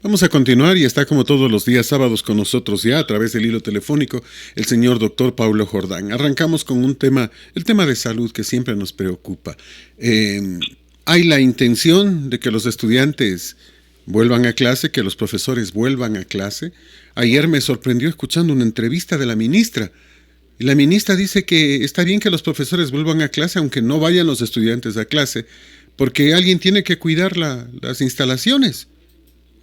Vamos a continuar y está como todos los días sábados con nosotros ya a través del hilo telefónico el señor doctor Paulo Jordán. Arrancamos con un tema, el tema de salud que siempre nos preocupa. Hay la intención de que los estudiantes vuelvan a clase, que los profesores vuelvan a clase. Ayer me sorprendió escuchando una entrevista de la ministra. Y la ministra dice que está bien que los profesores vuelvan a clase, aunque no vayan los estudiantes a clase, porque alguien tiene que cuidar las instalaciones.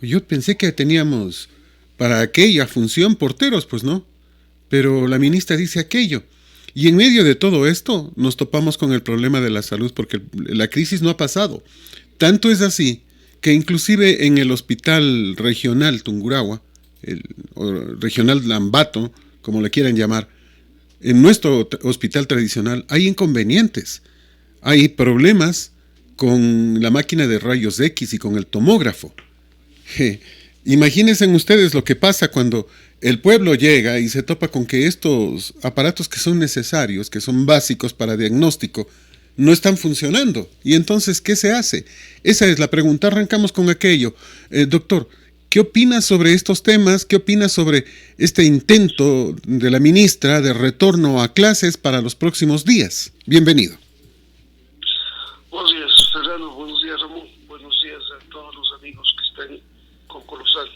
Yo pensé que teníamos para aquella función porteros, pues no. Pero la ministra dice aquello. Y en medio de todo esto nos topamos con el problema de la salud porque la crisis no ha pasado. Tanto es así que inclusive en el hospital regional Tungurahua, o regional Lambato, como le quieran llamar, en nuestro hospital tradicional hay inconvenientes. Hay problemas con la máquina de rayos X y con el tomógrafo. Imagínense ustedes lo que pasa cuando el pueblo llega y se topa con que estos aparatos que son necesarios, que son básicos para diagnóstico, no están funcionando. Y entonces, ¿qué se hace? Esa es la pregunta. Arrancamos con aquello. Doctor, ¿qué opina sobre estos temas? ¿Qué opina sobre este intento de la ministra de retorno a clases para los próximos días? Bienvenido. Buenos días, Fernando. Buenos días, Ramón. Buenos días a todos los amigos que están con Colosal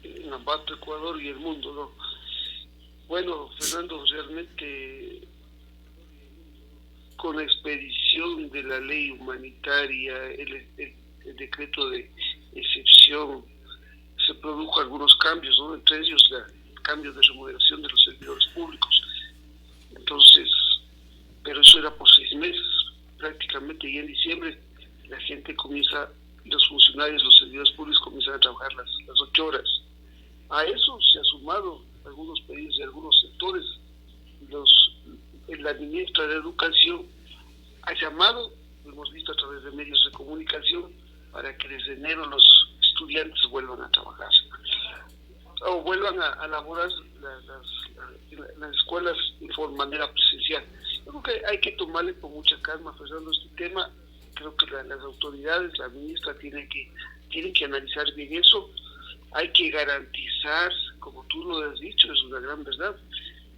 en Ambato, Ecuador y el mundo, ¿no? Bueno, Fernando, realmente con la expedición de la ley humanitaria, el decreto de excepción, se produjo algunos cambios, ¿no? Entre ellos el cambio de remuneración de los servidores públicos. Entonces, pero eso era por 6 meses, prácticamente, y en diciembre la gente comienza, los funcionarios, los servidores públicos comienzan a trabajar las 8 horas. A eso se ha sumado algunos pedidos de algunos sectores. La ministra de Educación ha llamado, lo hemos visto a través de medios de comunicación, para que desde enero los estudiantes vuelvan a trabajar o vuelvan a laborar las escuelas de manera presencial. Yo creo que hay que tomarle con mucha calma, Fernando, este tema. Creo que las autoridades, la ministra tienen que analizar bien eso. Hay que garantizar, como tú lo has dicho, es una gran verdad,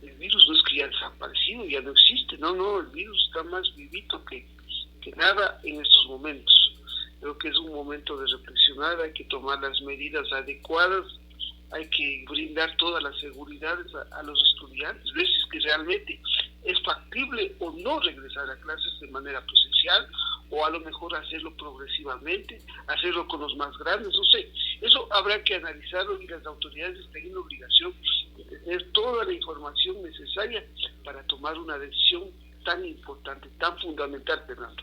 el virus no es que ya ha desaparecido, ya no existe, no, el virus está más vivito que nada en estos momentos. Creo que es un momento de reflexionar, hay que tomar las medidas adecuadas, hay que brindar todas las seguridades a los estudiantes, ver si es que realmente es factible o no regresar a clases de manera presencial, o a lo mejor hacerlo progresivamente, hacerlo con los más grandes, no sé. Eso habrá que analizarlo y las autoridades tienen la obligación de tener toda la información necesaria para tomar una decisión tan importante, tan fundamental, Fernando.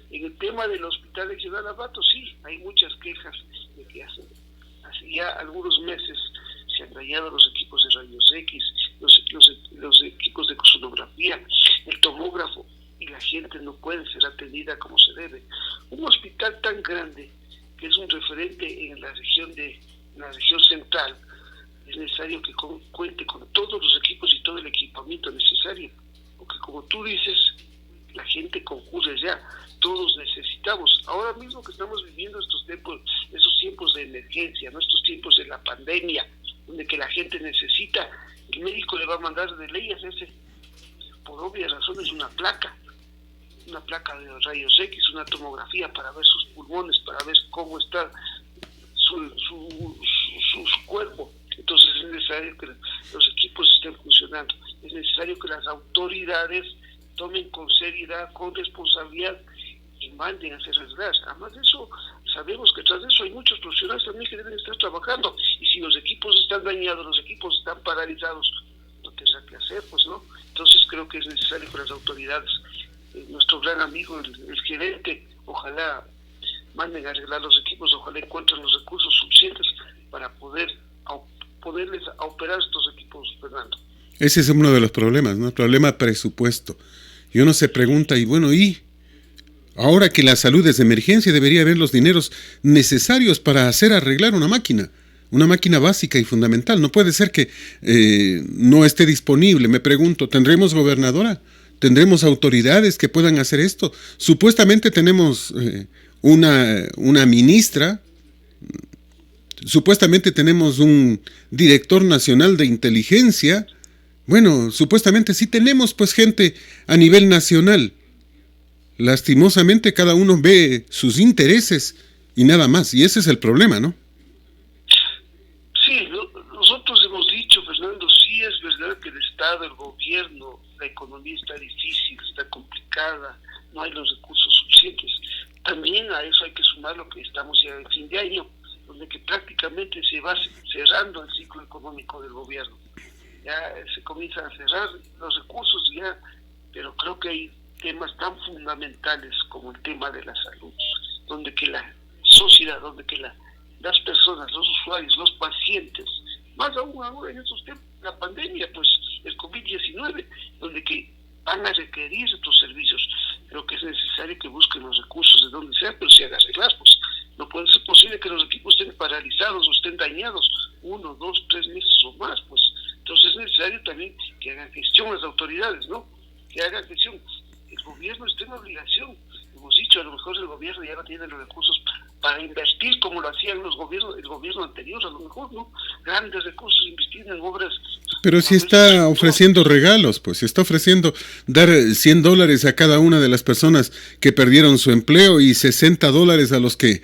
En el tema del Hospital Regional Ambato, sí, hay muchas quejas de que hace ya algunos meses se han dañado los equipos de rayos X, los equipos de sonografía, el tomógrafo, y la gente no puede ser atendida como se debe. Un hospital tan grande, que es un referente en la región central, es necesario que cuente con todos los equipos y todo el equipamiento necesario, porque como tú dices, la gente concurre ya, todos necesitamos. Ahora mismo que estamos viviendo esos tiempos de emergencia, ¿no? Estos tiempos de la pandemia, donde que la gente necesita, el médico le va a mandar de ley hacerse, por obvias razones, una placa de rayos X, una tomografía para ver sus pulmones, para ver cómo está su cuerpo. Entonces es necesario que los equipos estén funcionando, es necesario que las autoridades tomen con seriedad, con responsabilidad y manden a hacer arreglar. Además de eso, sabemos que tras de eso hay muchos profesionales también que deben estar trabajando, y si los equipos están dañados, los equipos están paralizados, no tendrá que hacer, pues no. Entonces creo que es necesario que las autoridades, nuestro gran amigo, el gerente, ojalá manden a arreglar los equipos, ojalá encuentren los recursos suficientes para poderles a operar estos equipos, Fernando. Ese es uno de los problemas, ¿no? El problema presupuesto. Y uno se pregunta, y bueno, ahora que la salud es de emergencia, debería haber los dineros necesarios para hacer arreglar una máquina básica y fundamental. No puede ser que no esté disponible. Me pregunto, ¿tendremos gobernadora? ¿Tendremos autoridades que puedan hacer esto? Supuestamente tenemos una ministra supuestamente tenemos un director nacional de inteligencia. Bueno, supuestamente sí tenemos pues gente a nivel nacional. Lastimosamente cada uno ve sus intereses y nada más, y ese es el problema, ¿no? Sí, nosotros hemos dicho, Fernando, sí es verdad que el Estado, el gobierno, la economía está difícil, está complicada, no hay los recursos suficientes. También a eso hay que sumar lo que estamos ya en fin de año, donde que prácticamente se va cerrando el ciclo económico del gobierno. Ya se comienzan a cerrar los recursos ya, pero creo que hay temas tan fundamentales como el tema de la salud, donde que la sociedad, donde que las personas, los usuarios, los pacientes, más aún ahora en estos tiempos, la pandemia, pues el COVID-19, donde que van a requerir estos servicios. Creo que es necesario que busquen los recursos de donde sea, pero se hagan arreglar, pues no puede ser posible que los equipos estén paralizados o estén dañados 1, 2, 3 meses o más, pues entonces es necesario también que hagan gestión las autoridades, ¿no? Que hagan gestión. El gobierno está en obligación. Hemos dicho, a lo mejor el gobierno ya no tiene los recursos para invertir como lo hacían el gobierno anterior, a lo mejor, ¿no? Grandes recursos invertidos en obras. Pero si está ofreciendo regalos, pues si está ofreciendo dar $100 a cada una de las personas que perdieron su empleo y $60 a los que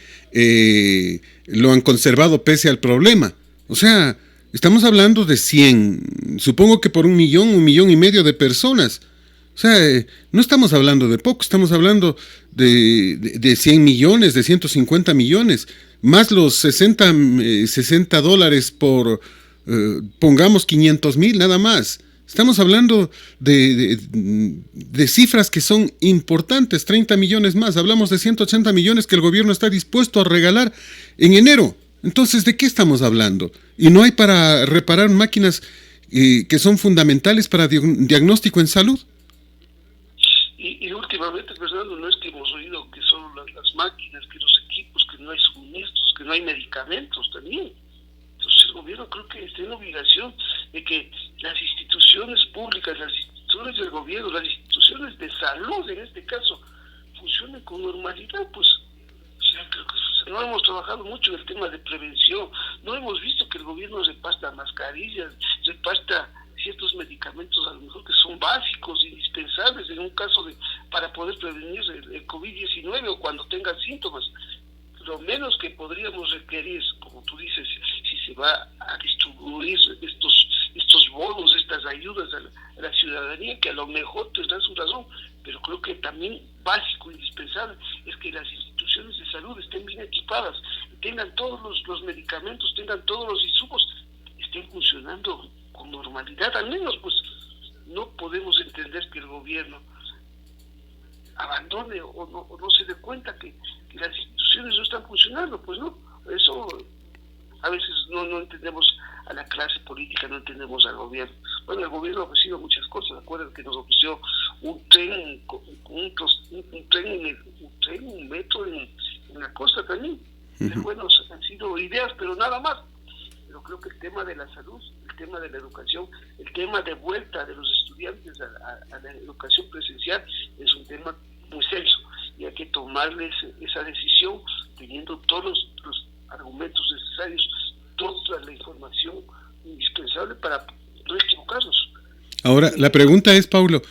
lo han conservado pese al problema. O sea, estamos hablando de 100, supongo que por 1,5 millones de personas. O sea, no estamos hablando de poco, estamos hablando de 100 millones, de 150 millones, más los $60 por, pongamos 500,000 nada más. Estamos hablando de cifras que son importantes, 30 millones más. Hablamos de 180 millones que el gobierno está dispuesto a regalar en enero. Entonces, ¿de qué estamos hablando? Y no hay para reparar máquinas que son fundamentales para diagnóstico en salud. Y últimamente, Fernando, no es que hemos oído que son las máquinas, que los equipos, que no hay suministros, que no hay medicamentos también. Entonces el gobierno creo que está en obligación de que las instituciones públicas, las instituciones del gobierno, las instituciones de salud en este caso, funcionen con normalidad, pues. O sea, creo que no hemos trabajado mucho en el tema de prevención, no hemos visto que el gobierno reparta mascarillas, reparta ciertos medicamentos a lo mejor que son básicos, indispensables en un caso para poder prevenir el COVID-19 o cuando tengan síntomas. Lo menos que podríamos requerir, como tú dices, si se va a distribuir estos bonos, estas ayudas a la ciudadanía, que a lo mejor tendrán su razón, pero creo que también básico, indispensable, es que las instituciones de salud estén bien equipadas, tengan todos los medicamentos, tengan todos los insumos, estén funcionando con normalidad. Al menos, pues, no podemos entender que el gobierno abandone o no se dé cuenta que las instituciones no están funcionando, pues no, eso a veces no entendemos a la clase política, no entendemos al gobierno. Bueno, el gobierno ha ofrecido muchas cosas, acuérdense que nos ofreció un metro en la costa también. Uh-huh. Bueno, han sido ideas, pero nada más. Pero creo que el tema de la salud, el tema de la educación, el tema de vuelta de los estudiantes a la educación presencial es un tema muy serio y hay que tomarles esa decisión teniendo todos los argumentos necesarios, toda la información indispensable para no equivocarnos. Ahora, la pregunta es, Paulo,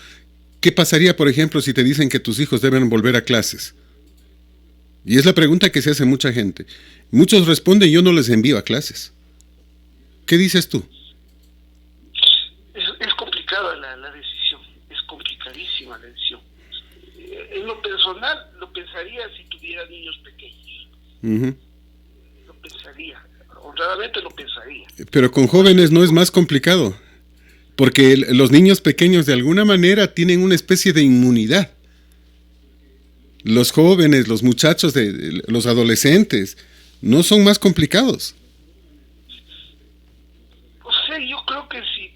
¿qué pasaría, por ejemplo, si te dicen que tus hijos deben volver a clases? Y es la pregunta que se hace mucha gente. Muchos responden, yo no les envío a clases. ¿Qué dices tú? Es complicada la decisión, es complicadísima la decisión. En lo personal, lo pensaría si tuviera niños pequeños. Uh-huh. Lo pensaría, honradamente lo pensaría. Pero con jóvenes no es más complicado, porque los niños pequeños de alguna manera tienen una especie de inmunidad. Los jóvenes, los muchachos, los adolescentes, no son más complicados. Yo creo que si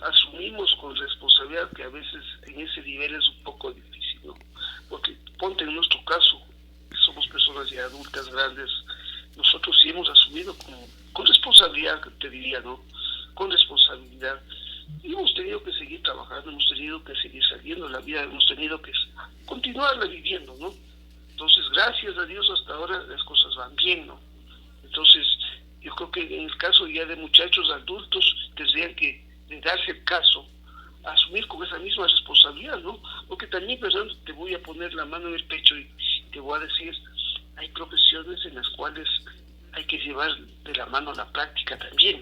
asumimos con responsabilidad, que a veces en ese nivel es un poco difícil, ¿no? Porque ponte en nuestro caso, que somos personas ya adultas, grandes, nosotros sí hemos asumido con responsabilidad, te diría, ¿no? Con responsabilidad. Y hemos tenido que seguir trabajando, hemos tenido que seguir saliendo de la vida, hemos tenido que continuarla viviendo, ¿no? Entonces, gracias a Dios hasta ahora las cosas van bien, ¿no? Entonces, Yo creo que en el caso ya de muchachos adultos tendrían que de darse el caso, asumir con esa misma responsabilidad, ¿no? Porque también, Fernando, te voy a poner la mano en el pecho y te voy a decir, hay profesiones en las cuales hay que llevar de la mano la práctica también.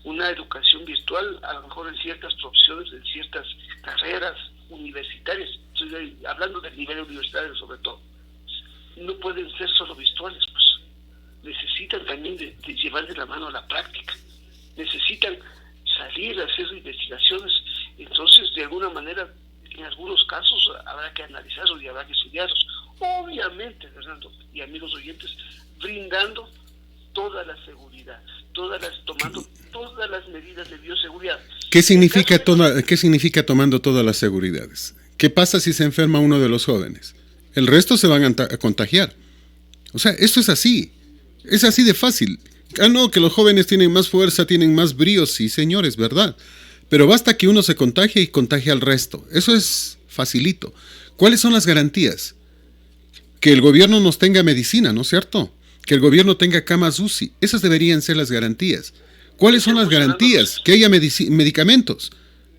Una educación virtual, a lo mejor en ciertas profesiones, en ciertas carreras universitarias, estoy hablando del nivel universitario sobre todo, no pueden ser solo virtuales, pues necesitan también de llevar de la mano la práctica, necesitan salir a hacer investigaciones. Entonces, de alguna manera, en algunos casos habrá que analizarlos y habrá que estudiarlos. Obviamente, Fernando y amigos oyentes, brindando toda la seguridad, tomando todas las medidas de bioseguridad. ¿Qué significa tomando todas las seguridades? ¿Qué pasa si se enferma uno de los jóvenes? El resto se van a contagiar. O sea, esto es así de fácil. No, que los jóvenes tienen más fuerza, tienen más brío, sí, señores, ¿verdad? Pero basta que uno se contagie y contagie al resto. Eso es facilito. ¿Cuáles son las garantías? Que el gobierno nos tenga medicina, ¿no es cierto? Que el gobierno tenga camas UCI. Esas deberían ser las garantías. ¿Cuáles son las garantías? Que haya medicamentos.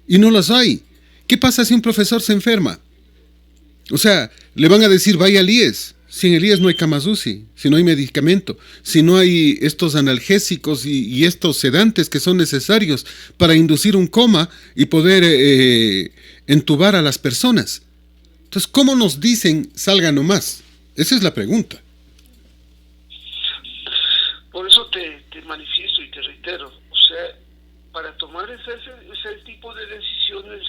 Y no las hay. ¿Qué pasa si un profesor se enferma? O sea, le van a decir, vaya al IES. Si en el IES no hay camas UCI, si no hay medicamento, si no hay estos analgésicos y estos sedantes que son necesarios para inducir un coma y poder entubar a las personas. Entonces, ¿cómo nos dicen salga nomás? Esa es la pregunta. Por eso te manifiesto y te reitero, o sea, para tomar ese tipo de decisiones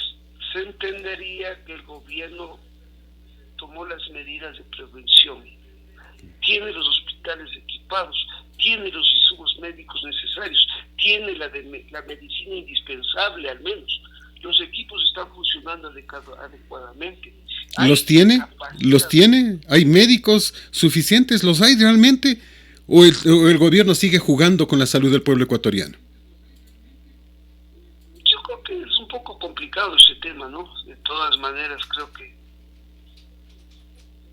se entendería que el gobierno tomó las medidas de prevención, tiene los hospitales equipados, tiene los insumos médicos necesarios, tiene la medicina indispensable al menos, los equipos están funcionando adecuadamente. ¿Los tiene? ¿Los tiene? ¿Hay médicos suficientes? ¿Los hay realmente? ¿O el gobierno sigue jugando con la salud del pueblo ecuatoriano? Yo creo que es un poco complicado ese tema, ¿no? De todas maneras, creo que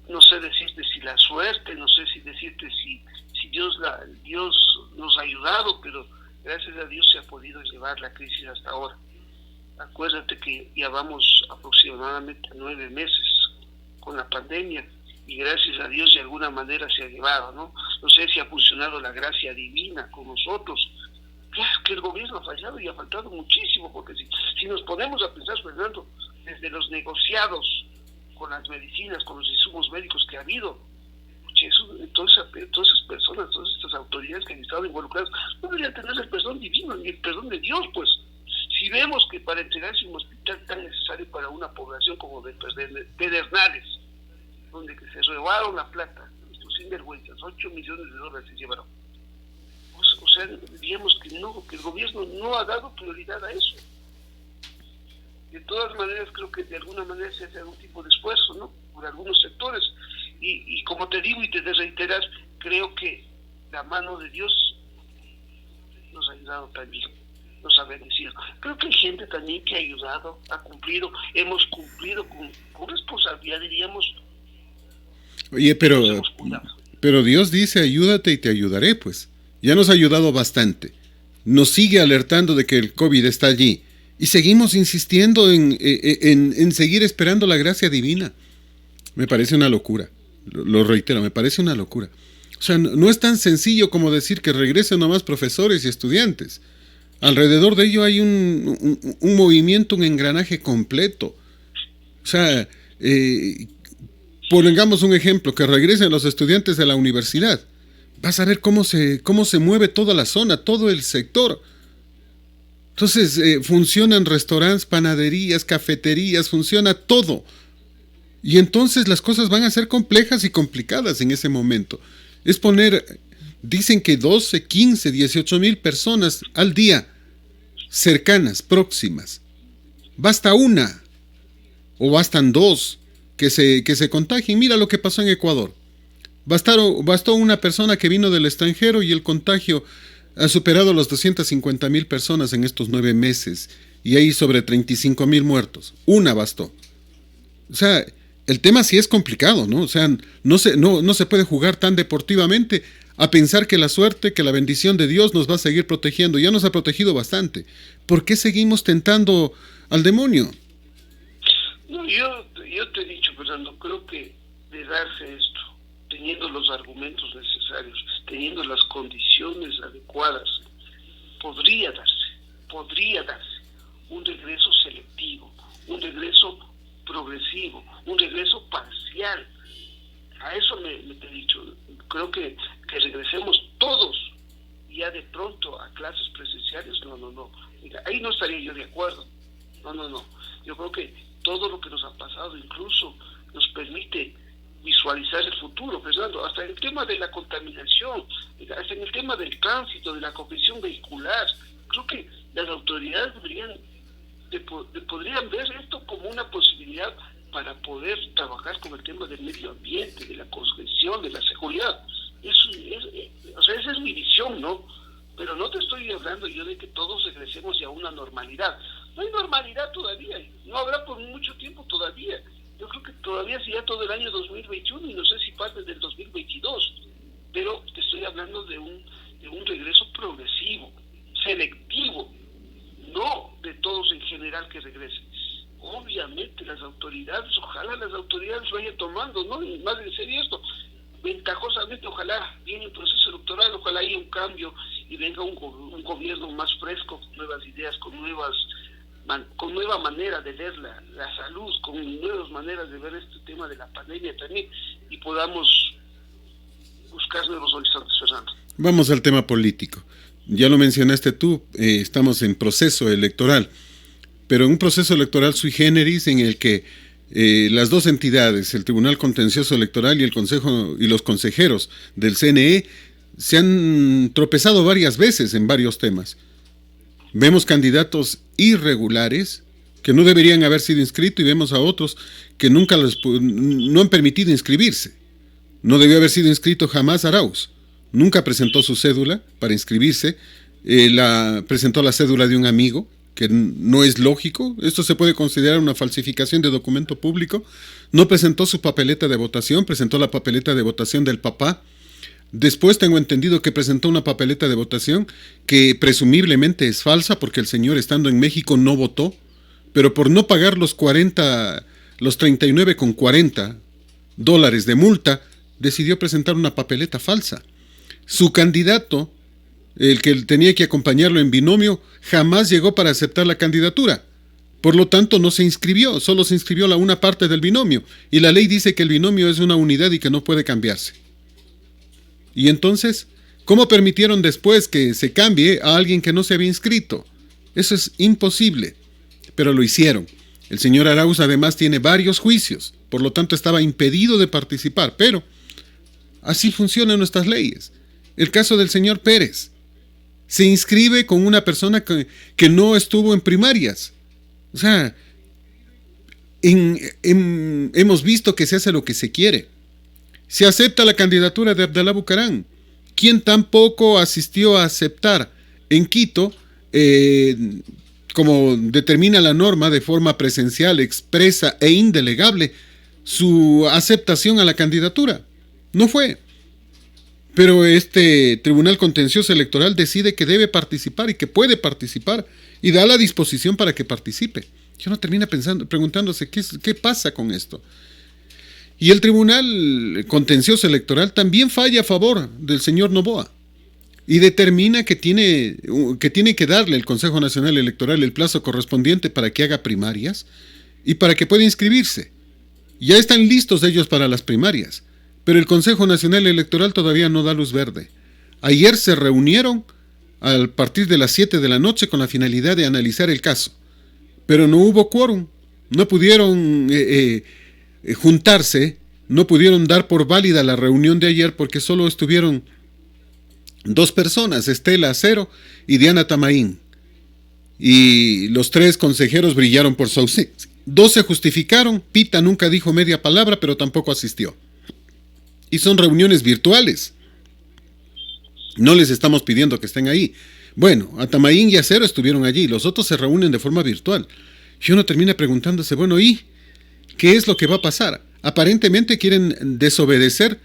no sé decirte si la suerte, no sé si decirte si Dios nos ha ayudado, pero gracias a Dios se ha podido llevar la crisis hasta ahora. Acuérdate que ya vamos aproximadamente 9 meses con la pandemia y gracias a Dios de alguna manera se ha llevado, ¿no? No sé si ha funcionado la gracia divina con nosotros. Claro que el gobierno ha fallado y ha faltado muchísimo, porque si nos ponemos a pensar, Fernando, desde los negociados con las medicinas, con los insumos médicos que ha habido, todas esas personas, todas estas autoridades que han estado involucradas, no deberían tener el perdón divino ni el perdón de Dios, pues. Si vemos que para entregarse un hospital tan necesario para una población como de Pedernales, donde que se robaron la plata, estos sinvergüenzas, 8 millones de dólares se llevaron. O sea, diríamos que no, que el gobierno no ha dado prioridad a eso. De todas maneras, creo que de alguna manera se hace algún tipo de esfuerzo, ¿no? Por algunos sectores. Y como te digo y te de reiterar, creo que la mano de Dios nos ha ayudado también, nos ha bendecido. Creo que hay gente también que ha ayudado, ha cumplido, hemos cumplido con responsabilidad, diríamos. Oye, pero Dios dice, ayúdate y te ayudaré, pues. Ya nos ha ayudado bastante. Nos sigue alertando de que el COVID está allí. Y seguimos insistiendo en seguir esperando la gracia divina. Me parece una locura. Lo reitero, me parece una locura. O sea, no es tan sencillo como decir que regresen nomás profesores y estudiantes. Alrededor de ello hay un movimiento, un engranaje completo. O sea, pongamos un ejemplo, que regresen los estudiantes de la universidad. Vas a ver cómo se mueve toda la zona, todo el sector. Entonces, funcionan restaurantes, panaderías, cafeterías, funciona todo. Y entonces las cosas van a ser complejas y complicadas en ese momento. Es poner, dicen que 12, 15, 18 mil personas al día, cercanas, próximas. Basta una, o bastan dos, que se contagien. Mira lo que pasó en Ecuador. Bastó una persona que vino del extranjero y el contagio ha superado las 250,000 personas en estos 9 meses y hay sobre 35,000 muertos. Una bastó. O sea, el tema sí es complicado, ¿no? O sea, no se puede jugar tan deportivamente a pensar que la suerte, que la bendición de Dios nos va a seguir protegiendo. Ya nos ha protegido bastante. ¿Por qué seguimos tentando al demonio? No, yo te he dicho, Fernando, creo que de darse esto, teniendo los argumentos necesarios, teniendo las condiciones adecuadas, podría darse un regreso selectivo, un regreso progresivo, un regreso parcial. A eso me he dicho. Creo que regresemos todos ya de pronto a clases presenciales. No. Mira, ahí no estaría yo de acuerdo. No. Yo creo que todo lo que nos ha pasado incluso nos permite visualizar el futuro, Fernando, hasta en el tema de la contaminación, hasta en el tema del tránsito, de la congestión vehicular. Creo que las autoridades podrían ver esto como una posibilidad para poder trabajar con el tema del medio ambiente, de la congestión, de la seguridad. Esa es mi visión, ¿no? Pero no te estoy hablando yo de que todos regresemos ya a una normalidad. No hay normalidad todavía, no habrá por mucho tiempo todavía. Yo creo que todavía sigue todo el año 2021 y no sé si parte del 2022. Pero te estoy hablando de un regreso progresivo, selectivo, no de todos en general que regresen. Obviamente las autoridades, ojalá las autoridades vayan tomando, ¿no? Y más en serio esto, ventajosamente, ojalá viene el proceso electoral, ojalá haya un cambio y venga un gobierno más fresco, con nuevas ideas, con nueva manera de ver la salud, con nuevas maneras de ver este tema de la pandemia también, y podamos buscar nuevos horizontes, Fernando. Vamos al tema político. Ya lo mencionaste tú, estamos en proceso electoral, pero en un proceso electoral sui generis en el que las dos entidades, el Tribunal Contencioso Electoral y el Consejo y los consejeros del CNE, se han tropezado varias veces en varios temas. Vemos candidatos irregulares que no deberían haber sido inscritos y vemos a otros que no han permitido inscribirse. No debió haber sido inscrito jamás Arauz. Nunca presentó su cédula para inscribirse. Presentó la cédula de un amigo, que no es lógico. Esto se puede considerar una falsificación de documento público. No presentó su papeleta de votación, presentó la papeleta de votación del papá. Después tengo entendido que presentó una papeleta de votación que presumiblemente es falsa porque el señor, estando en México, no votó, pero por no pagar los 39,40 dólares de multa, decidió presentar una papeleta falsa. Su candidato, el que tenía que acompañarlo en binomio, jamás llegó para aceptar la candidatura. Por lo tanto, no se inscribió, solo se inscribió una parte del binomio. Y la ley dice que el binomio es una unidad y que no puede cambiarse. Y entonces, ¿cómo permitieron después que se cambie a alguien que no se había inscrito? Eso es imposible, pero lo hicieron. El señor Arauz además tiene varios juicios, por lo tanto estaba impedido de participar, pero así funcionan nuestras leyes. El caso del señor Pérez. Se inscribe con una persona que no estuvo en primarias. O sea, hemos visto que se hace lo que se quiere. Se acepta la candidatura de Abdalá Bucaram, quien tampoco asistió a aceptar en Quito, como determina la norma, de forma presencial, expresa e indelegable, su aceptación a la candidatura. No fue. Pero este Tribunal Contencioso Electoral decide que debe participar y que puede participar y da la disposición para que participe. Y uno termina preguntándose qué pasa con esto. Y el Tribunal Contencioso Electoral también falla a favor del señor Noboa y determina que tiene que darle el Consejo Nacional Electoral el plazo correspondiente para que haga primarias y para que pueda inscribirse. Ya están listos ellos para las primarias, pero el Consejo Nacional Electoral todavía no da luz verde. Ayer se reunieron a partir de las 7 de la noche con la finalidad de analizar el caso, pero no hubo quórum, no pudieron juntarse, no pudieron dar por válida la reunión de ayer porque solo estuvieron dos personas, Estela Acero y Diana Tamaín, y los tres consejeros brillaron por su ausencia. Dos se justificaron, Pita nunca dijo media palabra, pero tampoco asistió. Y son reuniones virtuales. No les estamos pidiendo que estén ahí. Bueno, Atamaín y Acero estuvieron allí, los otros se reúnen de forma virtual. Y uno termina preguntándose, bueno, ¿y qué es lo que va a pasar? Aparentemente quieren desobedecer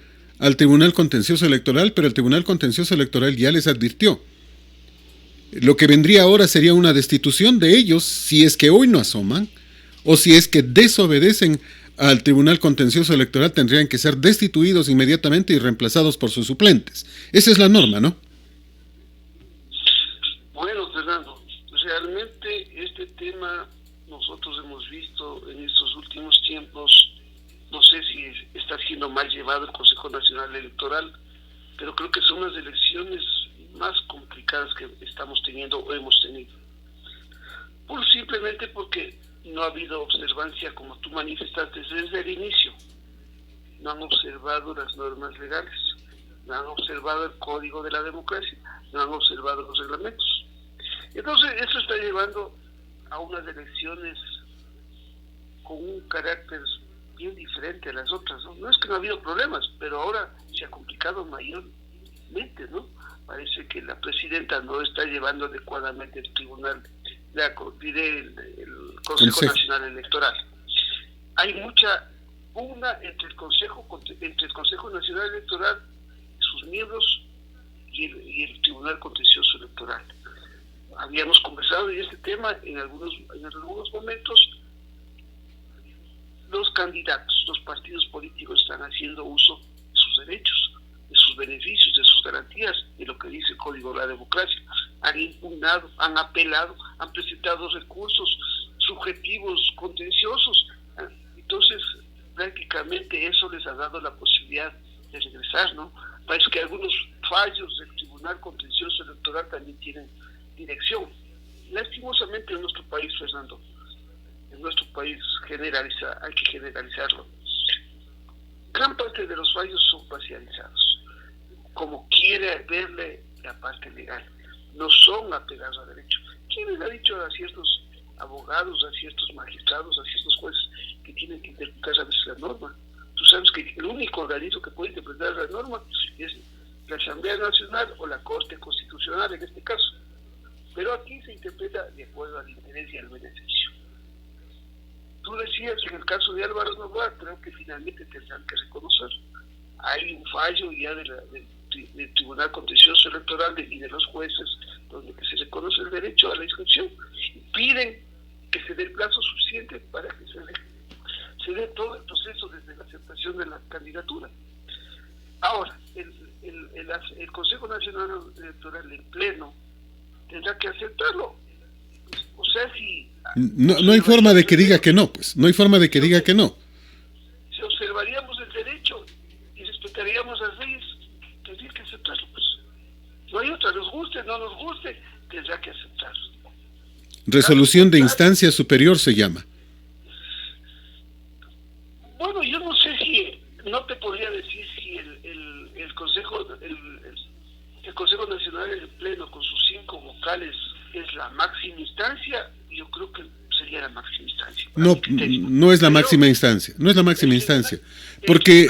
al Tribunal Contencioso Electoral, pero el Tribunal Contencioso Electoral ya les advirtió. Lo que vendría ahora sería una destitución de ellos si es que hoy no asoman o si es que desobedecen al Tribunal Contencioso Electoral, tendrían que ser destituidos inmediatamente y reemplazados por sus suplentes. Esa es la norma, ¿no? Bueno, Fernando, realmente este tema nosotros hemos visto en estos últimos tiempos, no sé si está siendo mal llevado el Consejo Nacional Electoral, pero creo que son las elecciones más complicadas que estamos teniendo o hemos tenido. Simplemente porque no ha habido observancia, como tú manifestaste desde el inicio. No han observado las normas legales, no han observado el código de la democracia, no han observado los reglamentos. Entonces, eso está llevando a unas elecciones con un carácter bien diferente a las otras, ¿no? No es que no ha habido problemas, pero ahora se ha complicado mayormente, ¿no? Parece que la presidenta no está llevando adecuadamente el tribunal, el Consejo Nacional Electoral. Hay mucha pugna entre el Consejo Nacional Electoral, sus miembros y el Tribunal Contencioso Electoral. Habíamos conversado de este tema en algunos momentos. Los candidatos, los partidos políticos están haciendo uso de sus derechos, de sus beneficios, de sus garantías, de lo que dice el Código de la Democracia. Han impugnado, han apelado, han presentado recursos subjetivos, contenciosos. Entonces, prácticamente eso les ha dado la posibilidad de regresar, ¿no? Parece que algunos fallos del Tribunal Contencioso Electoral también tienen dirección. Lastimosamente en nuestro país, Fernando, en nuestro país hay que generalizarlo. Gran parte de los fallos son parcializados, como quiere verle la parte legal. No son apegados a derecho. ¿Quién les ha dicho a ciertos abogados, a ciertos magistrados, a ciertos jueces que tienen que interpretar a veces la norma? Tú sabes que el único organismo que puede interpretar la norma es la Asamblea Nacional o la Corte Constitucional en este caso. Pero aquí se interpreta de acuerdo al interés y al beneficio. Tú decías en el caso de Álvaro Noboa, creo que finalmente tendrán que reconocer. Hay un fallo ya del Tribunal Contencioso Electoral y de los jueces donde que se reconoce el derecho a la inscripción y piden que se dé el plazo suficiente para que se dé todo el proceso desde la aceptación de la candidatura. Ahora, el Consejo Nacional Electoral en pleno tendrá que aceptarlo. O sea, si... No hay forma de que diga que no, pues. No hay forma de que diga que no. Si observaríamos el derecho y respetaríamos las leyes, tendría que aceptarlo, pues. No hay otra, nos guste, no nos guste, tendrá que aceptarlo. Resolución de instancia superior se llama. Bueno, yo no sé si, no te podría decir si el Consejo Nacional del Pleno con sus 5 vocales es la máxima instancia. Yo creo que sería la máxima instancia. No es la máxima instancia, no es la máxima instancia, porque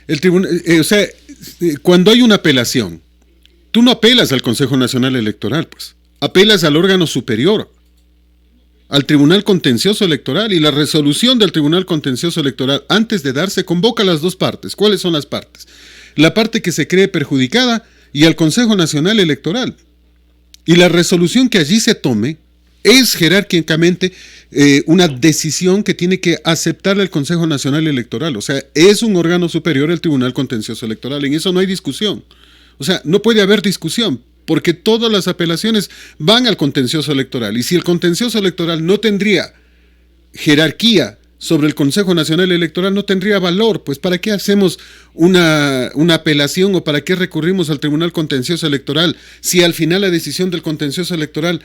el tribunal, o sea, cuando hay una apelación, tú no apelas al Consejo Nacional Electoral, pues, apelas al órgano superior, al Tribunal Contencioso Electoral, y la resolución del Tribunal Contencioso Electoral, antes de darse, convoca a las dos partes. ¿Cuáles son las partes? La parte que se cree perjudicada y al Consejo Nacional Electoral. Y la resolución que allí se tome es jerárquicamente una decisión que tiene que aceptar el Consejo Nacional Electoral. O sea, es un órgano superior al Tribunal Contencioso Electoral. En eso no hay discusión. O sea, no puede haber discusión, porque todas las apelaciones van al contencioso electoral. Y si el contencioso electoral no tendría jerarquía sobre el Consejo Nacional Electoral, no tendría valor. Pues ¿para qué hacemos una apelación o para qué recurrimos al Tribunal Contencioso Electoral si al final la decisión del contencioso electoral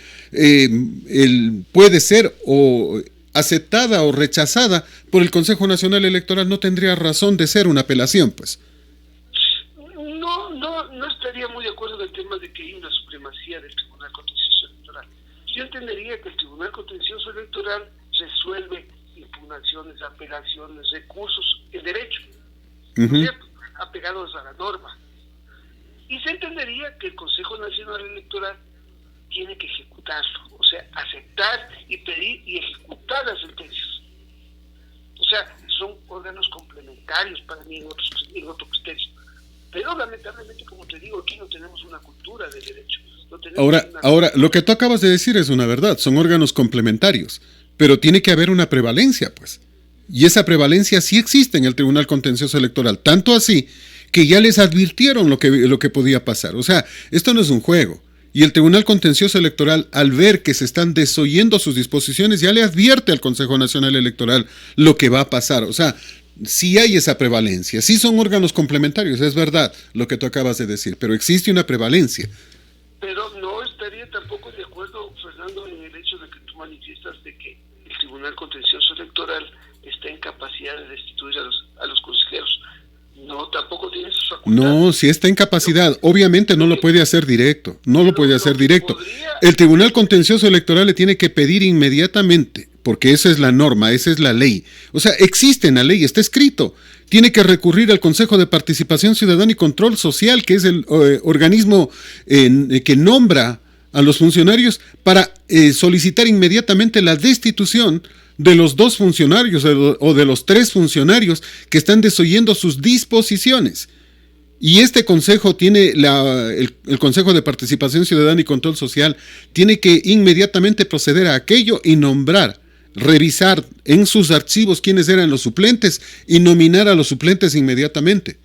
puede ser o aceptada o rechazada por el Consejo Nacional Electoral? No tendría razón de ser una apelación, pues. No estaría muy de acuerdo en el tema de que hay una supremacía del Tribunal Contencioso Electoral. Yo entendería que el Tribunal Contencioso Electoral resuelve impugnaciones, apelaciones, recursos, el derecho, ¿cierto? Apegados a la norma. Y se entendería que el Consejo Nacional Electoral tiene que ejecutarlo, o sea, aceptar y pedir y ejecutar las sentencias. O sea, son órganos complementarios para mí en otros en otro criterio. Pero lamentablemente, como te digo, aquí no tenemos una cultura de derecho. No ahora, lo que tú acabas de decir es una verdad, son órganos complementarios, pero tiene que haber una prevalencia, pues. Y esa prevalencia sí existe en el Tribunal Contencioso Electoral, tanto así que ya les advirtieron lo que podía pasar. O sea, esto no es un juego. Y el Tribunal Contencioso Electoral, al ver que se están desoyendo sus disposiciones, ya le advierte al Consejo Nacional Electoral lo que va a pasar. O sea, sí hay esa prevalencia, sí son órganos complementarios, es verdad lo que tú acabas de decir, pero existe una prevalencia. Pero no estaría tampoco de acuerdo, Fernando, en el hecho de que tú manifiestas de que el Tribunal Contencioso Electoral está en capacidad de destituir a los consejeros. No, tampoco tiene esa facultad. No, si está en capacidad, obviamente no lo puede hacer directo, no lo puede hacer directo. El Tribunal Contencioso Electoral le tiene que pedir inmediatamente, porque esa es la norma, esa es la ley. O sea, existe en la ley, está escrito. Tiene que recurrir al Consejo de Participación Ciudadana y Control Social, que es el organismo que nombra a los funcionarios para solicitar inmediatamente la destitución de los 2 funcionarios o de los 3 funcionarios que están desoyendo sus disposiciones. Y este consejo tiene, el Consejo de Participación Ciudadana y Control Social, tiene que inmediatamente proceder a aquello y nombrar, revisar en sus archivos quiénes eran los suplentes y nominar a los suplentes inmediatamente.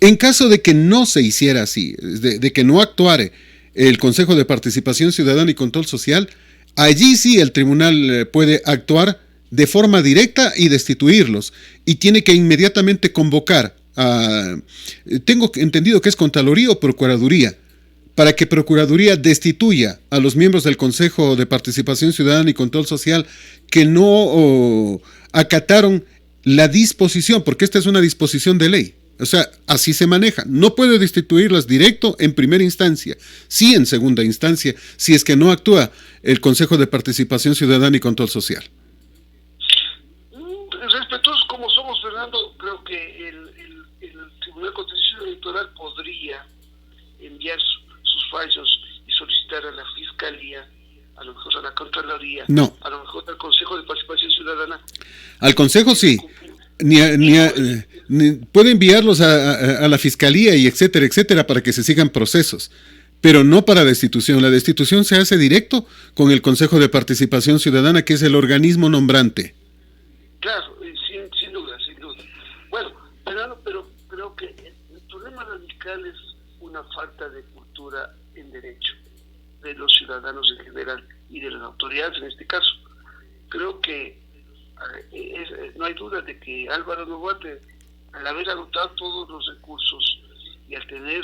En caso de que no se hiciera así, de que no actuare el Consejo de Participación Ciudadana y Control Social, allí sí el tribunal puede actuar de forma directa y destituirlos. Y tiene que inmediatamente convocar a, tengo entendido que es Contraloría o Procuraduría, para que Procuraduría destituya a los miembros del Consejo de Participación Ciudadana y Control Social que no acataron la disposición, porque esta es una disposición de ley. O sea, así se maneja. No puede destituirlas directo en primera instancia, sí en segunda instancia, si es que no actúa el Consejo de Participación Ciudadana y Control Social. Respetuosos como somos, Fernando, creo que el Tribunal Contencioso Electoral podría enviar sus fallos y solicitar a la Fiscalía, a lo mejor a la Contraloría, no, a lo mejor al Consejo de Participación Ciudadana. Al Consejo sí. Puede enviarlos a la Fiscalía y etcétera, etcétera, para que se sigan procesos, pero no para destitución. La destitución se hace directo con el Consejo de Participación Ciudadana, que es el organismo nombrante. Claro, sin duda, sin duda. Bueno, pero creo que el problema radical es una falta de cultura en derecho de los ciudadanos en general y de las autoridades en este caso. Creo que no hay duda de que Álvaro Noboa, al haber agotado todos los recursos y al tener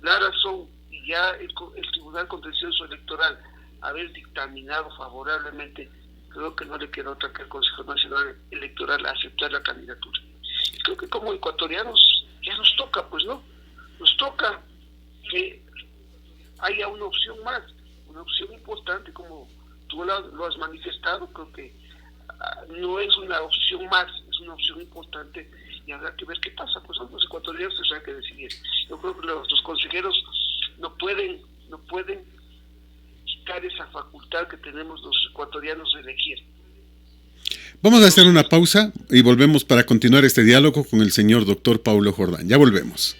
la razón y ya el Tribunal Contencioso Electoral haber dictaminado favorablemente, creo que no le quedó otra que al Consejo Nacional Electoral aceptar la candidatura. Y creo que como ecuatorianos ya nos toca, pues no, nos toca que haya una opción más, una opción importante, como tú lo has manifestado. Creo que no es una opción más, es una opción importante y habrá que ver qué pasa. Pues son los ecuatorianos tendrán que decidir. Yo creo que los consejeros no pueden quitar esa facultad que tenemos los ecuatorianos de elegir. Vamos a hacer una pausa y volvemos para continuar este diálogo con el señor doctor Paulo Jordán. Ya volvemos.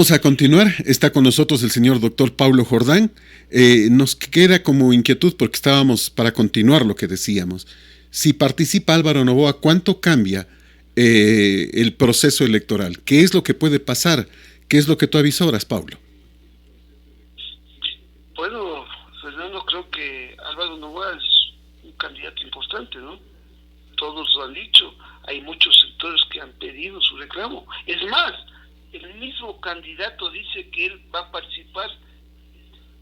Vamos a continuar. Está con nosotros el señor doctor Paulo Jordán. Nos queda como inquietud porque estábamos para continuar lo que decíamos. Si participa Álvaro Noboa, ¿cuánto cambia el proceso electoral? ¿Qué es lo que puede pasar? ¿Qué es lo que tú avisoras, Paulo? Bueno, Fernando, creo que Álvaro Noboa es un candidato importante, ¿no? Todos lo han dicho. Hay muchos sectores que han pedido su reclamo. Es más, el mismo candidato dice que él va a participar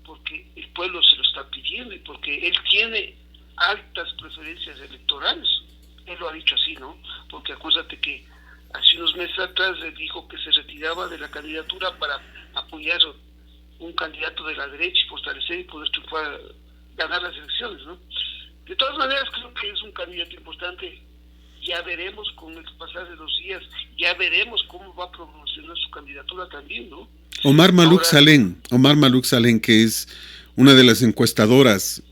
porque el pueblo se lo está pidiendo y porque él tiene altas preferencias electorales. Él lo ha dicho así, ¿no? Porque acuérdate que hace unos meses atrás él dijo que se retiraba de la candidatura para apoyar un candidato de la derecha y fortalecer y poder triunfar, ganar las elecciones, ¿no? De todas maneras, creo que es un candidato importante. Ya veremos con el pasar de los días, ya veremos cómo va a promocionar su candidatura también, ¿no? Omar Maluk Salén, que es una de las encuestadoras,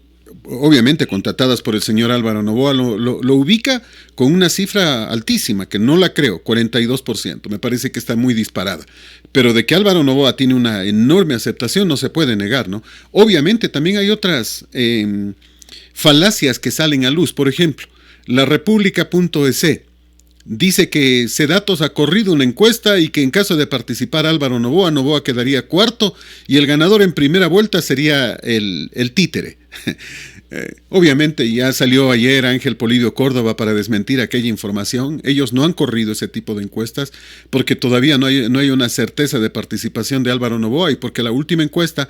obviamente contratadas por el señor Álvaro Noboa, lo ubica con una cifra altísima, que no la creo, 42%, me parece que está muy disparada. Pero de que Álvaro Noboa tiene una enorme aceptación no se puede negar, ¿no? Obviamente también hay otras falacias que salen a luz, por ejemplo, la República.es dice que Sedatos ha corrido una encuesta y que en caso de participar Álvaro Noboa, Noboa quedaría cuarto y el ganador en primera vuelta sería el títere. Obviamente ya salió ayer Ángel Polibio Córdoba para desmentir aquella información. Ellos no han corrido ese tipo de encuestas porque todavía no hay una certeza de participación de Álvaro Noboa y porque la última encuesta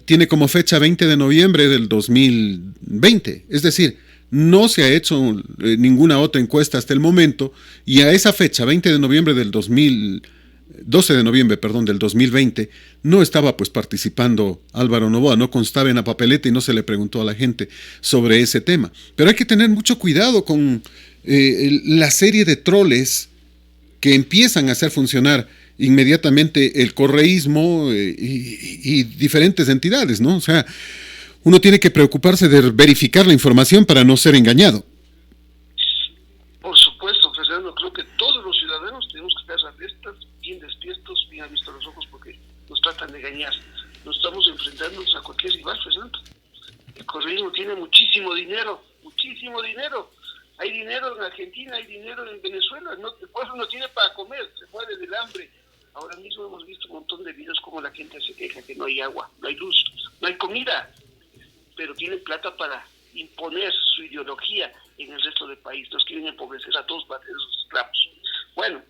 tiene como fecha 20 de noviembre del 2020. Es decir, no se ha hecho ninguna otra encuesta hasta el momento y a esa fecha, 12 de noviembre del 2020, no estaba pues participando Álvaro Noboa, no constaba en la papeleta y no se le preguntó a la gente sobre ese tema. Pero hay que tener mucho cuidado con la serie de troles que empiezan a hacer funcionar inmediatamente el correísmo y diferentes entidades, ¿no? O sea, uno tiene que preocuparse de verificar la información para no ser engañado. Por supuesto, Fernando, creo que todos los ciudadanos tenemos que estar alertas, bien despiertos, bien abiertos los ojos, porque nos tratan de engañar. Nos estamos enfrentándonos a cualquier rival, Fernando. El correísmo tiene muchísimo dinero, muchísimo dinero. Hay dinero en Argentina, hay dinero en Venezuela. No, el pueblo no tiene para comer, se muere del hambre. Ahora mismo hemos visto un montón de videos como la gente se queja que no hay agua, no hay luz, no hay comida, pero tienen plata para imponer su ideología en el resto del país. Nos quieren empobrecer a todos para ser sus esclavos. Bueno,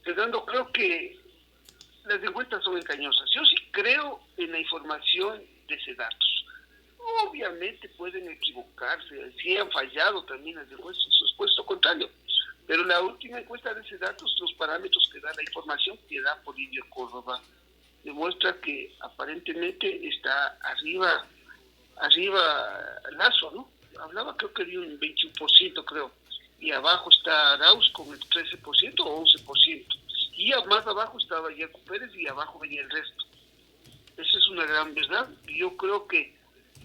Fernando, creo que las encuestas son engañosas. Yo sí creo en la información de Sedatos. Obviamente pueden equivocarse, si han fallado también las encuestas, eso es puesto contrario. Pero la última encuesta de Sedatos, los parámetros que da la información que da Polibio Córdoba, demuestra que aparentemente está arriba Lazo, ¿no? Hablaba creo que de un 21%, creo. Y abajo está Arauz con el 13% o 11%. Y más abajo estaba Yacu Pérez y abajo venía el resto. Esa es una gran verdad. Y yo creo que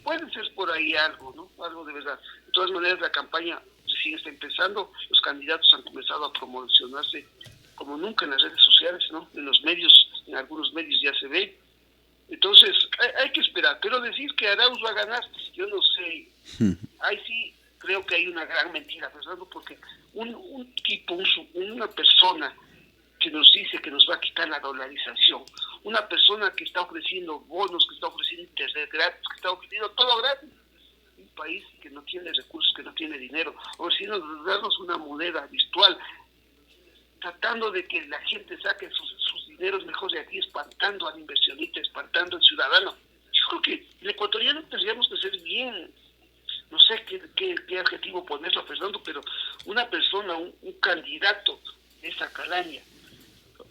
puede ser por ahí algo, ¿no? Algo de verdad. De todas maneras, la campaña recién está empezando. Los candidatos han comenzado a promocionarse como nunca en las redes sociales, ¿no? En los medios, en algunos medios ya se ve. Entonces, hay que esperar. Pero decir que Arauz va a ganar, yo no sé. Ahí sí creo que hay una gran mentira, Fernando, porque un tipo, una persona que nos dice que nos va a quitar la dolarización, una persona que está ofreciendo bonos, que está ofreciendo internet gratis, que está ofreciendo todo gratis, un país que no tiene recursos, que no tiene dinero, ofreciendo darnos una moneda virtual, tratando de que la gente saque sus dineros mejor de aquí, espantando al inversionista, espantando al ciudadano. Yo creo que el ecuatoriano tendríamos que ser bien, no sé qué adjetivo ponerlo, Fernando, pero una persona, un candidato de esa calaña.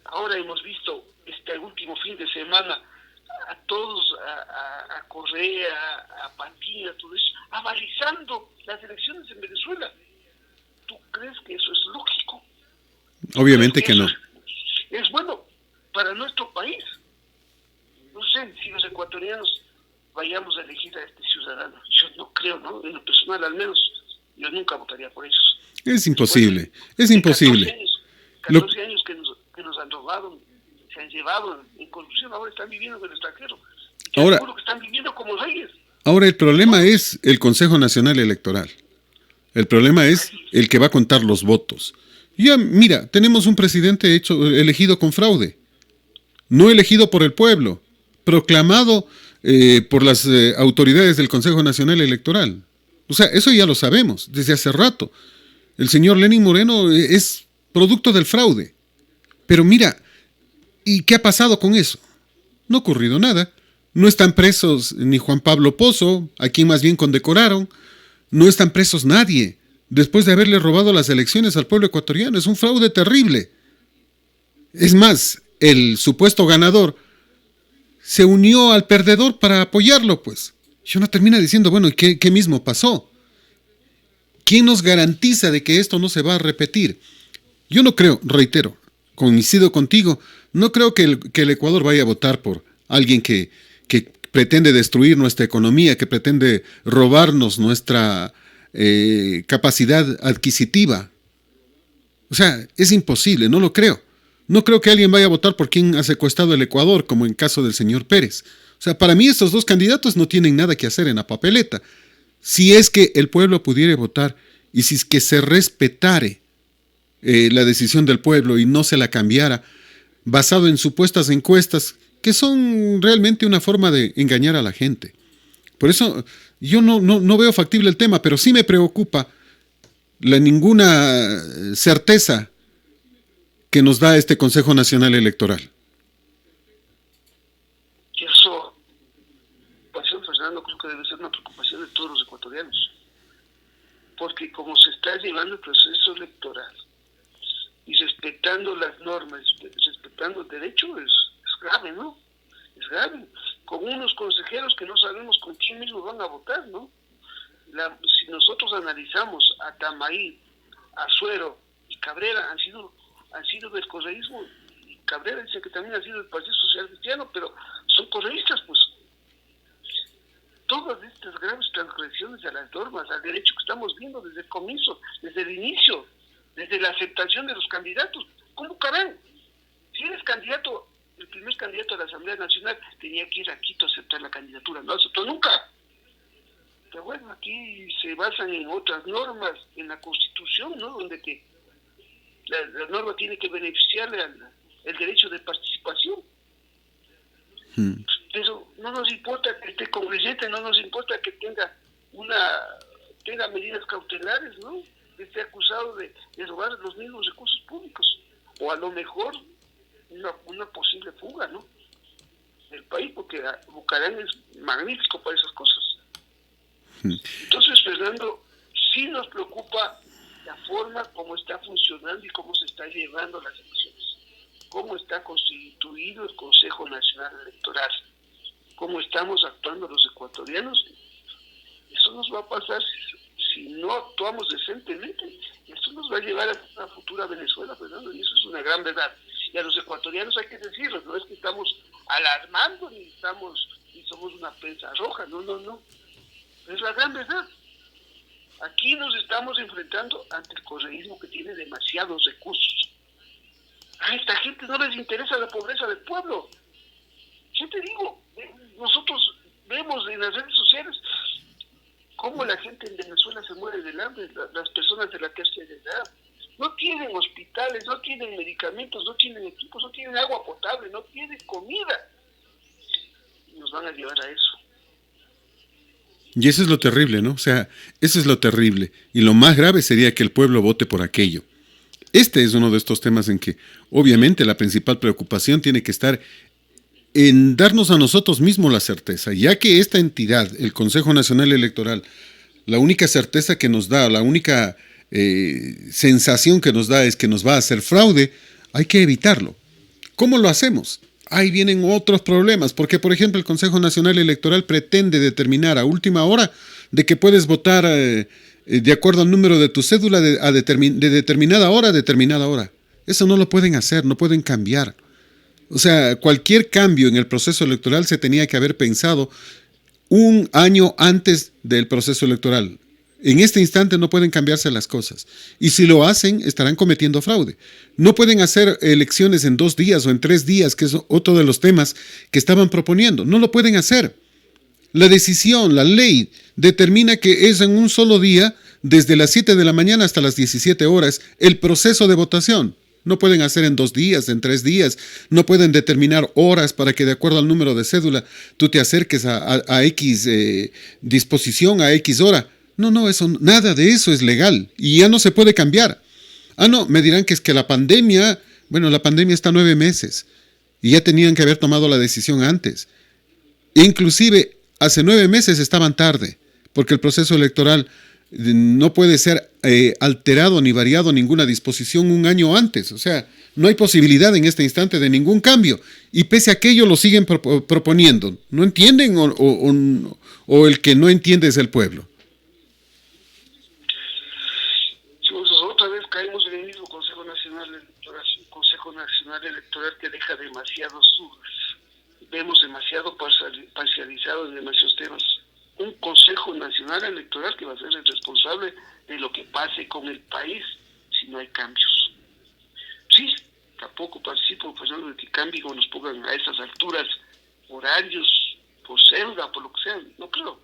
Ahora hemos visto este último fin de semana a todos, a Correa, a Patina, todo eso, avalizando las elecciones en Venezuela. ¿Tú crees que eso es lógico? Obviamente que no. Es bueno para nuestro país. No sé si los ecuatorianos vayamos a elegir a este ciudadano. Yo no creo, ¿no? En lo personal, al menos, yo nunca votaría por ellos. Es imposible, es imposible. 14 años que nos han robado se han llevado en corrupción, ahora están viviendo en el extranjero. Ahora, Seguro que están viviendo como reyes. ahora el problema es el Consejo Nacional Electoral. El problema es el que va a contar los votos. Ya, mira, tenemos un presidente elegido con fraude, no elegido por el pueblo, proclamado por las autoridades del Consejo Nacional Electoral. O sea, eso ya lo sabemos desde hace rato. El señor Lenín Moreno es producto del fraude. Pero mira, ¿y qué ha pasado con eso? No ha ocurrido nada. No están presos ni Juan Pablo Pozo, a quien más bien condecoraron. No están presos nadie, después de haberle robado las elecciones al pueblo ecuatoriano. Es un fraude terrible. Es más, el supuesto ganador se unió al perdedor para apoyarlo, pues. Y uno termina diciendo, bueno, ¿y qué mismo pasó? ¿Quién nos garantiza de que esto no se va a repetir? Yo no creo, reitero, coincido contigo, no creo que el Ecuador vaya a votar por alguien que pretende destruir nuestra economía, que pretende robarnos nuestra capacidad adquisitiva. O sea, es imposible, no lo creo. No creo que alguien vaya a votar por quien ha secuestrado el Ecuador, como en caso del señor Pérez. O sea, para mí estos dos candidatos no tienen nada que hacer en la papeleta. Si es que el pueblo pudiera votar y si es que se respetare la decisión del pueblo y no se la cambiara, basado en supuestas encuestas que son realmente una forma de engañar a la gente. Por eso yo no veo factible el tema, pero sí me preocupa ninguna certeza que nos da este Consejo Nacional Electoral. Y eso, Fernando, creo que debe ser una preocupación de todos los ecuatorianos. Porque como se está llevando el proceso electoral y respetando las normas, respetando el derecho, es grave, ¿no? Es grave. Con unos consejeros que no sabemos con quién mismos van a votar, ¿no? Si nosotros analizamos a Tamaí, a Suero y Cabrera, han sido del correísmo, y Cabrera dice que también ha sido del Partido Social Cristiano, pero son correístas, pues. Todas estas graves transgresiones a las normas, al derecho que estamos viendo desde el comienzo, desde el inicio, desde la aceptación de los candidatos. ¿Cómo caben? Si eres candidato, el primer candidato a la Asamblea Nacional tenía que ir a Quito a aceptar la candidatura, no aceptó nunca. Pero bueno, aquí se basan en otras normas, en la Constitución, ¿no? Donde que la norma tiene que beneficiarle el derecho de participación. Pero no nos importa que esté congresante, no nos importa que tenga medidas cautelares, ¿no? Que esté acusado de robar los mismos recursos públicos. O a lo mejor una posible fuga, ¿no? Del país, porque Bucarán es magnífico para esas cosas. Entonces, Fernando, sí nos preocupa la forma como está funcionando y cómo se está llevando las elecciones, cómo está constituido el Consejo Nacional Electoral, cómo estamos actuando los ecuatorianos. Eso nos va a pasar si no actuamos decentemente. Esto nos va a llevar a una futura Venezuela, Fernando, y eso es una gran verdad. Y a los ecuatorianos hay que decirlo, no es que estamos alarmando ni somos una prensa roja, no. Es la gran verdad. Aquí nos estamos enfrentando ante el correísmo que tiene demasiados recursos. A esta gente no les interesa la pobreza del pueblo. Yo te digo, nosotros vemos en las redes sociales cómo la gente en Venezuela se muere del hambre, las personas de la tercera edad. No tienen hospitales, no tienen medicamentos, no tienen equipos, no tienen agua potable, no tienen comida. Y nos van a llevar a eso. Y eso es lo terrible, ¿no? O sea, eso es lo terrible. Y lo más grave sería que el pueblo vote por aquello. Este es uno de estos temas en que, obviamente, la principal preocupación tiene que estar en darnos a nosotros mismos la certeza, ya que esta entidad, el Consejo Nacional Electoral, la única certeza que nos da, la única sensación que nos da es que nos va a hacer fraude, hay que evitarlo. ¿Cómo lo hacemos? Ahí vienen otros problemas, porque por ejemplo el Consejo Nacional Electoral pretende determinar a última hora de que puedes votar de acuerdo al número de tu cédula de determinada hora a determinada hora. Eso no lo pueden hacer, no pueden cambiar. O sea, cualquier cambio en el proceso electoral se tenía que haber pensado un año antes del proceso electoral. En este instante no pueden cambiarse las cosas. Y si lo hacen, estarán cometiendo fraude. No pueden hacer elecciones en 2 días o en 3 días, que es otro de los temas que estaban proponiendo. No lo pueden hacer. La decisión, la ley, determina que es en un solo día, desde las 7 de la mañana hasta las 17 horas, el proceso de votación. No pueden hacer en 2 días, en 3 días. No pueden determinar horas para que de acuerdo al número de cédula tú te acerques a X disposición, a X hora. No, eso, nada de eso es legal y ya no se puede cambiar. No, me dirán que es que la pandemia está 9 meses y ya tenían que haber tomado la decisión antes. Inclusive, hace 9 meses estaban tarde, porque el proceso electoral no puede ser alterado ni variado ninguna disposición un año antes. O sea, no hay posibilidad en este instante de ningún cambio. Y pese a aquello lo siguen proponiendo. ¿No entienden o el que no entiende es el pueblo? Otra vez caemos en el mismo Consejo Nacional Electoral, un Consejo Nacional Electoral que deja demasiados dudas. Vemos demasiado parcializado en demasiados temas. Un Consejo Nacional Electoral que va a ser el responsable de lo que pase con el país si no hay cambios. Sí, tampoco participo de que cambien o nos pongan a esas alturas horarios por celda, por lo que sea. No creo.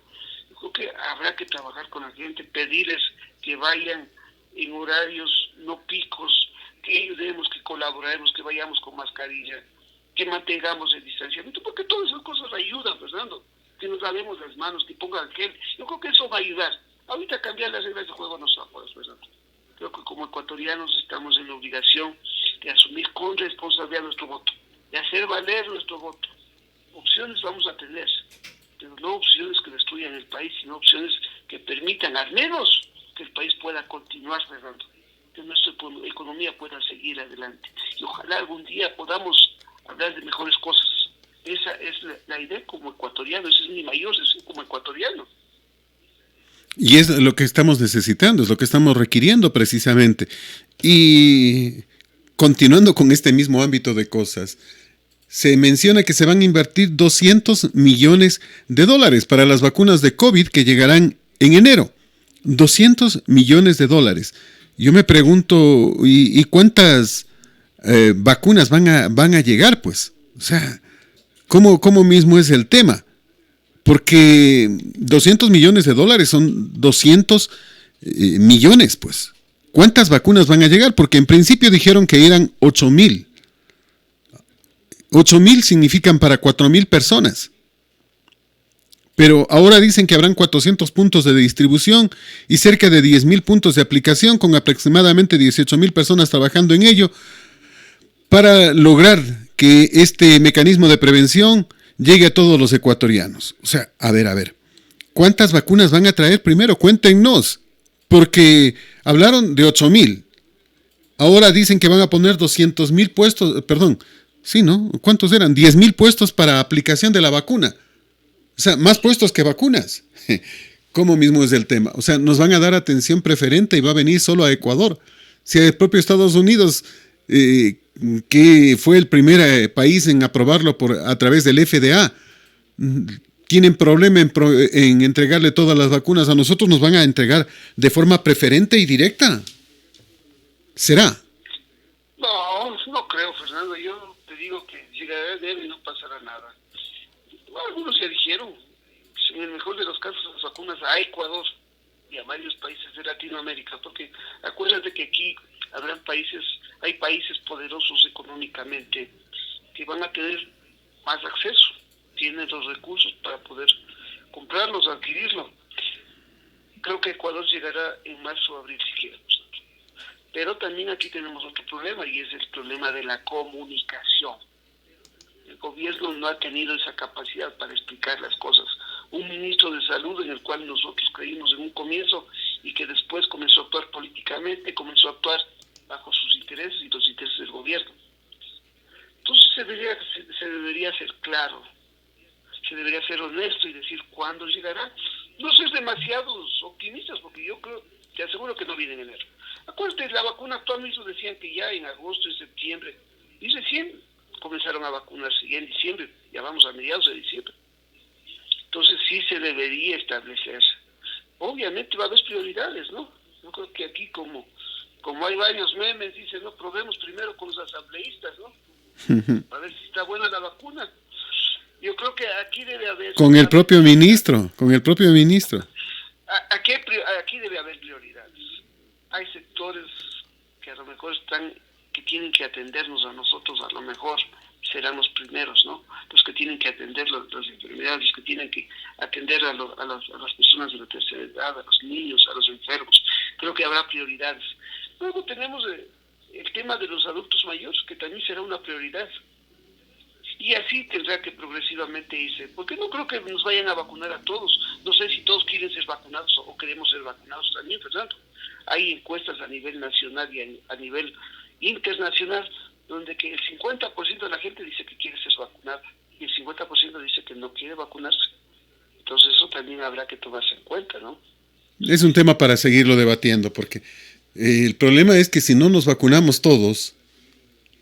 Yo creo que habrá que trabajar con la gente, pedirles que vayan en horarios no picos, que ayudemos, que colaboremos, que vayamos con mascarilla, que mantengamos el distanciamiento, porque todas esas cosas ayudan, Fernando. Que nos lavemos las manos, que pongan gel. Yo creo que eso va a ayudar. Ahorita cambiar las reglas de juego no se va a poder, Fernando. Creo que como ecuatorianos estamos en la obligación de asumir con responsabilidad nuestro voto, de hacer valer nuestro voto. Opciones vamos a tener, pero no opciones que destruyan el país, sino opciones que permitan al menos que el país pueda continuar, Fernando, que nuestra economía pueda seguir adelante. Y ojalá algún día podamos hablar de mejores cosas. Esa es la idea como ecuatoriano, ese es mi mayor deseo como ecuatoriano. Y es lo que estamos necesitando, es lo que estamos requiriendo precisamente. Y continuando con este mismo ámbito de cosas, se menciona que se van a invertir $200 millones para las vacunas de COVID que llegarán en enero. $200 millones. Yo me pregunto, ¿y cuántas vacunas van a llegar? Pues, o sea, ¿cómo mismo es el tema? Porque $200 millones son 200 millones, pues. ¿Cuántas vacunas van a llegar? Porque en principio dijeron que eran 8,000. 8,000 significan para 4,000 personas. Pero ahora dicen que habrán 400 puntos de distribución y cerca de 10,000 puntos de aplicación, con aproximadamente 18,000 personas trabajando en ello, para lograr que este mecanismo de prevención llegue a todos los ecuatorianos. O sea, a ver, ¿cuántas vacunas van a traer primero? Cuéntenos, porque hablaron de 8,000. Ahora dicen que van a poner 200,000 puestos, sí, ¿no? ¿Cuántos eran? 10,000 puestos para aplicación de la vacuna. O sea, más puestos que vacunas. ¿Cómo mismo es el tema? O sea, nos van a dar atención preferente y va a venir solo a Ecuador. Si el propio Estados Unidos, que fue el primer país en aprobarlo a través del FDA, tienen problema en entregarle todas las vacunas, a nosotros nos van a entregar de forma preferente y directa. ¿Será? No creo, Fernando. Yo te digo que llegará enero y no pasará nada. Algunos ya dijeron, en el mejor de los casos, las vacunas a Ecuador y a varios países de Latinoamérica, porque acuérdate que aquí hay países poderosos económicamente que van a tener más acceso, tienen los recursos para poder comprarlos, adquirirlo. Creo que Ecuador llegará en marzo o abril si queremos. Pero también aquí tenemos otro problema, y es el problema de la comunicación. El gobierno no ha tenido esa capacidad para explicar las cosas. Un ministro de salud en el cual nosotros creímos en un comienzo y que después comenzó a actuar políticamente, comenzó a actuar bajo sus intereses y los intereses del gobierno. Entonces se debería ser claro, se debería ser honesto y decir cuándo llegará. No ser demasiados optimistas, porque yo creo, te aseguro que no viene en enero. Acuérdate, la vacuna actual mismo decían que ya en agosto y septiembre, y recién comenzaron a vacunarse, ya en diciembre, ya vamos a mediados de diciembre. Entonces sí se debería establecer obviamente va a haber prioridades, ¿no? Yo creo que aquí como hay varios memes, dicen, no, probemos primero con los asambleístas, ¿no? A ver si está buena la vacuna. Yo creo que aquí debe haber... Con el propio ministro. Aquí debe haber prioridades. Hay sectores que a lo mejor que tienen que atendernos a nosotros, a lo mejor serán los primeros, ¿no? Los que tienen que atender las enfermedades, los que tienen que atender a las personas de la tercera edad, a los niños, a los enfermos. Creo que habrá prioridades. Luego tenemos el tema de los adultos mayores, que también será una prioridad. Y así tendrá que progresivamente irse, porque no creo que nos vayan a vacunar a todos. No sé si todos quieren ser vacunados o queremos ser vacunados también, Fernando. Hay encuestas a nivel nacional y a nivel internacional donde que el 50% de la gente dice que quiere ser vacunada y el 50% dice que no quiere vacunarse. Entonces eso también habrá que tomarse en cuenta, ¿no? Es un tema para seguirlo debatiendo, porque el problema es que si no nos vacunamos todos,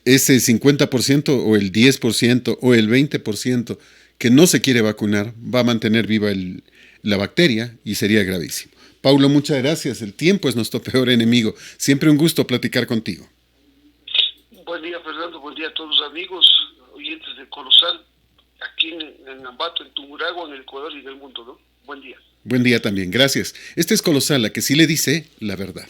ese 50% o el 10% o el 20% que no se quiere vacunar va a mantener viva la bacteria y sería gravísimo. Paulo, muchas gracias. El tiempo es nuestro peor enemigo. Siempre un gusto platicar contigo. Buen día, Fernando. Buen día a todos los amigos, oyentes de Colosal, aquí en Ambato, en Tungurahua, en el Ecuador y en el mundo, ¿no? Buen día. Buen día también. Gracias. Este es Colosal, la que sí le dice la verdad.